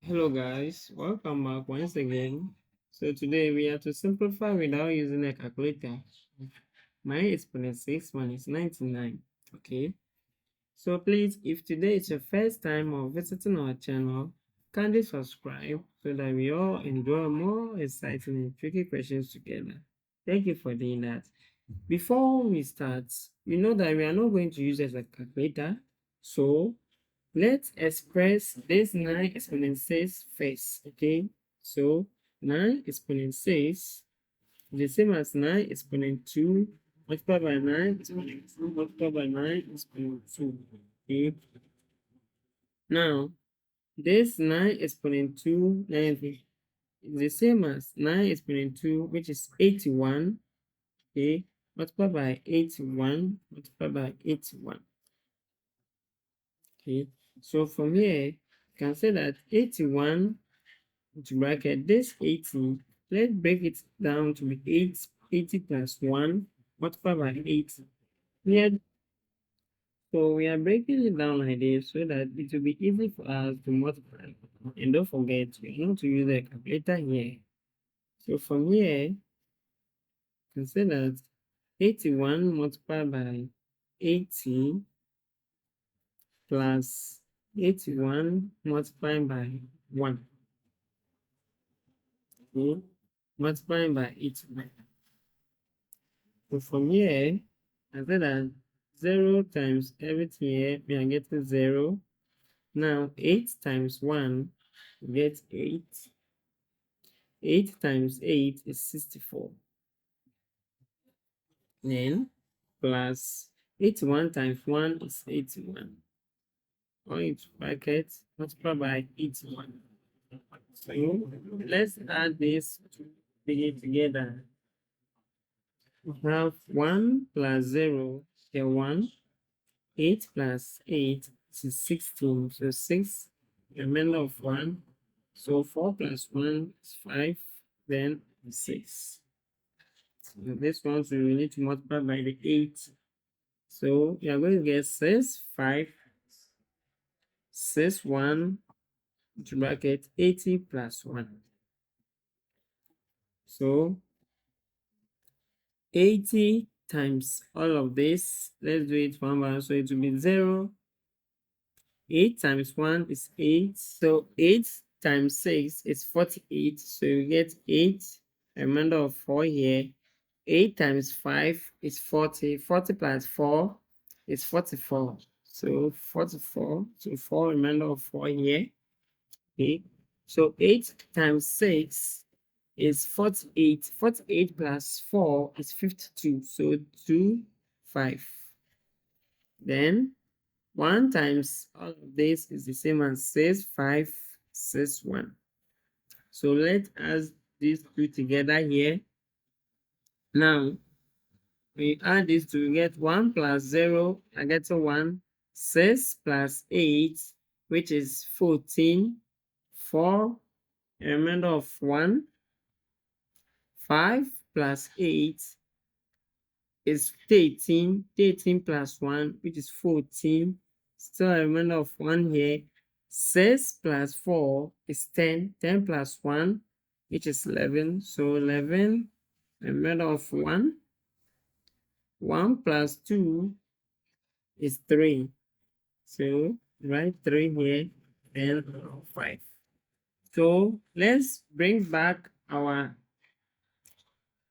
Hello guys, welcome back once again. So today we are to simplify without using a calculator. My exponent 6 minus 99. Okay. So please, if today is your first time of visiting our channel, kindly subscribe so that we all enjoy more exciting and tricky questions together. Thank you for doing that. Before we start, you know that we are not going to use it as a calculator. So let's express this 9 exponent 6 first, okay? So 9 exponent 6 is the same as 9 exponent 2 multiplied by 9 exponent 2 multiplied by 9 exponent 2, okay? Now, this 9 exponent 2 is the same as 9 exponent 2, which is 81, okay? Multiplied by 81, multiplied by 81. Okay, so from here, you can say that 81 to bracket this 80. Let's break it down to be 80 plus 1 multiplied by 80. Yeah, so we are breaking it down like this so that it will be easy for us to multiply. And don't forget, you know to use a calculator here. So from here, you can say that 81 multiplied by 80 plus 81 multiplied by 1. Okay, multiplying by 81. So from here, I said that 0 times everything here, we are getting 0. Now 8 times 1, we get 8. 8 times 8 is 64. Then plus 81 times 1 is 81. Or it's bracket multiply by 81. So let's add this together. We have 1 plus 0 here 1. 8 plus 8 is 16. So 6, remainder of 1. So 4 plus 1 is 5, then 6. So this one, so we need to multiply by the 8. So we are going to get 6, 5, 6, 1, to bracket 80 plus 1. So 80 times all of this, let's do it one by one. So it will be 0. 8 times 1 is 8. So 8 times 6 is 48. So you get 8, a remainder of 4 here. 8 times 5 is 40. 40 plus 4 is 44. So 44. So 4, remainder of 4 here. Okay. So 8 times 6 is 48. 48 plus 4 is 52. So 2, 5. Then 1 times all of this is the same as 6, 5, 6, 1. So let us these two together here. Now, we add these two, we get 1 plus 0, I get a 1. 6 plus 8, which is 14. 4, a remainder of 1. 5 plus 8 is 13. 13 plus 1, which is 14. Still a remainder of 1 here. 6 plus 4 is 10. 10 plus 1, which is 11. So 11, a remainder of 1. 1 plus 2 is 3. So write 3 here, then 5. So let's bring back our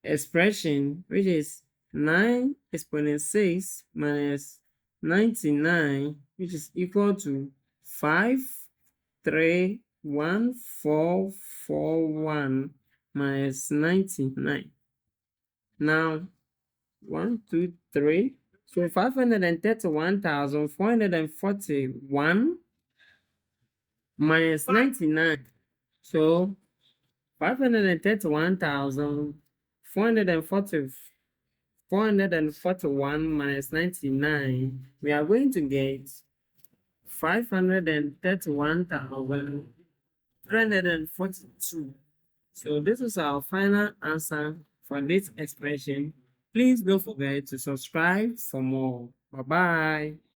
expression, which is 9 exponent 6 minus 99, which is equal to 531,441 minus 99. Now 1, 2, 3. So 531,441 minus 99. So 531,440 441 minus 99, we are going to get 531,342. So this is our final answer for this expression. Please don't forget to subscribe for more. Bye bye.